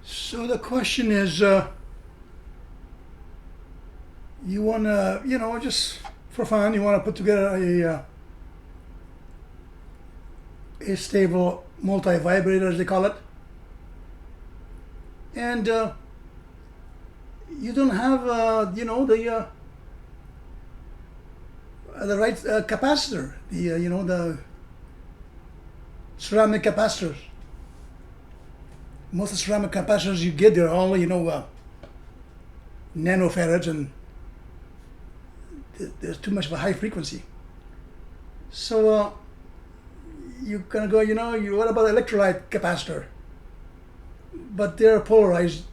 So the question is, you want to, just for fun, you want to put together a stable multivibrator, as they call it, and you don't have, the right capacitor, the ceramic capacitors. Most of the ceramic capacitors you get, they're all, nanofarads, and there's too much of a high frequency. So you kind of go, what about electrolyte capacitor? But they're polarized,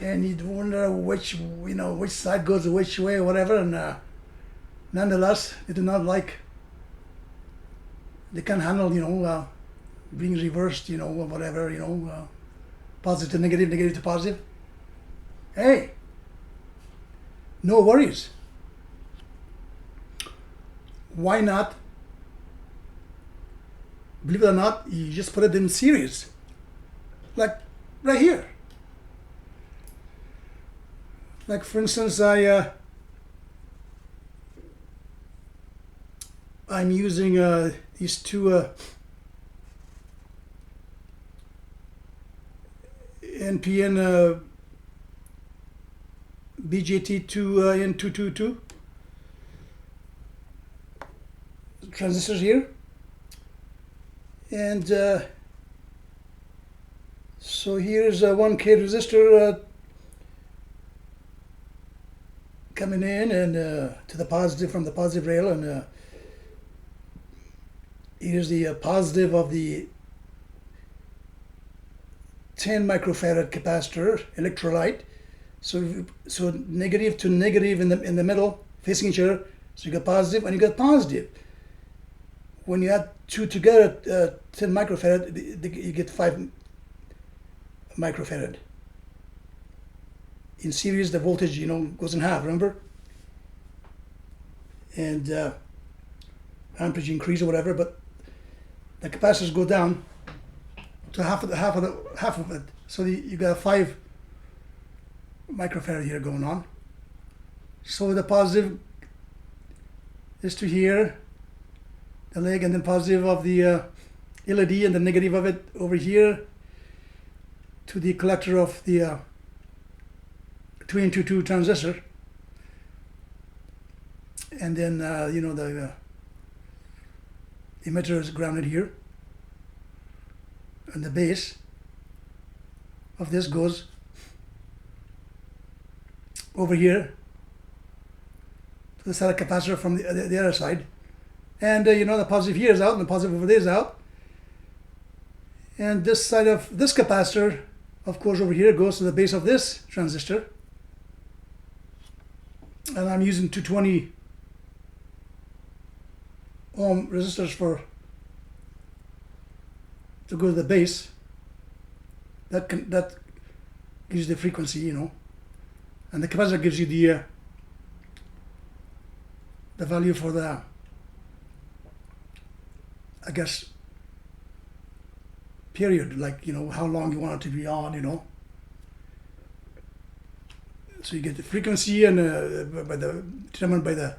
and you wonder which side goes which way or whatever. And nonetheless, they do not they can't handle, being reversed, or whatever, positive to negative, negative to positive. Hey, no worries. Why not? Believe it or not, you just put it in series, like right here. Like for instance, I'm using these two NPN BJT2N222 transistors here, and so here's a 1K resistor coming in and to the positive from the positive rail, and here's the positive of the 10 microfarad capacitor electrolyte. So negative to negative in the middle, facing each other. So you got positive and you got positive. When you add two together, 10 microfarad, you get 5 microfarad. In series, the voltage goes in half. Remember, and amperage increase or whatever, but the capacitors go down to half of it. So you got 5 microfarad here going on. So the positive is to here, the leg, and then positive of the LED, and the negative of it over here to the collector of the 2N22 transistor, and then the emitter is grounded here, and the base of this goes over here to the side of capacitor from the other side, and the positive here is out and the positive over there is out, and this side of this capacitor, of course, over here goes to the base of this transistor, and I'm using 220 ohm resistors to go to the base. That gives you the frequency, and the capacitor gives you the value for the, I guess, period, like how long you want it to be on, So you get the frequency and determined by the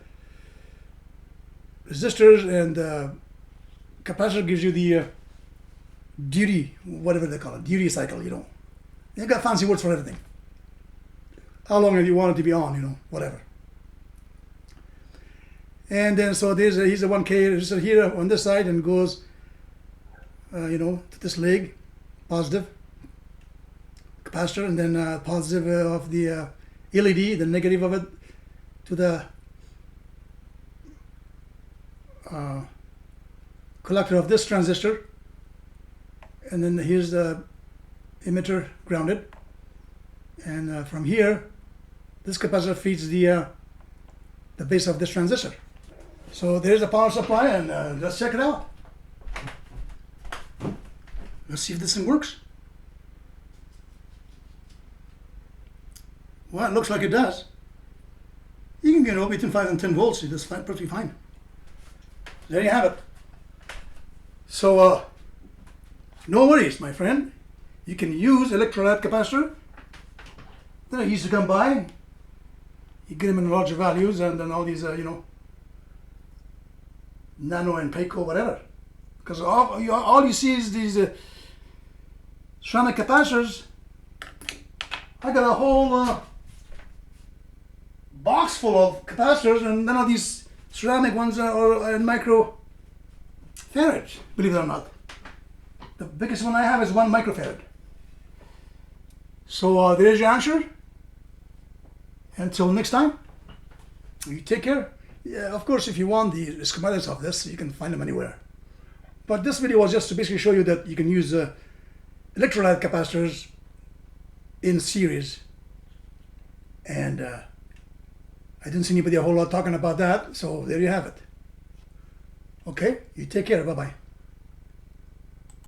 resistors, and capacitor gives you the duty, whatever they call it, duty cycle. They've got fancy words for everything. How long do you want it to be on? Whatever. And then so here's a 1K resistor here on this side, and goes, to this leg, positive capacitor, and then positive of the LED, the negative of it to the collector of this transistor, and then here's the emitter grounded, and from here this capacitor feeds the base of this transistor. So there's a power supply, and let's check it out. Let's see if this thing works. Well, it looks like it does. You can get between 5 and 10 volts. It does perfectly fine. There you have it. So, no worries, my friend. You can use electrolyte capacitor. Then I used to come by. You get them in larger values, and then all these, nano and pico, whatever. Because all you see is these ceramic capacitors. I got a whole box full of capacitors, and none of these ceramic ones are in microfarad, believe it or not. The biggest one I have is 1 microfarad. So there's your answer. Until next time, you take care. Yeah, of course, if you want the schematics of this, you can find them anywhere. But this video was just to basically show you that you can use electrolyte capacitors in series. And I didn't see anybody a whole lot talking about that, so there you have it. Okay, you take care. Bye-bye.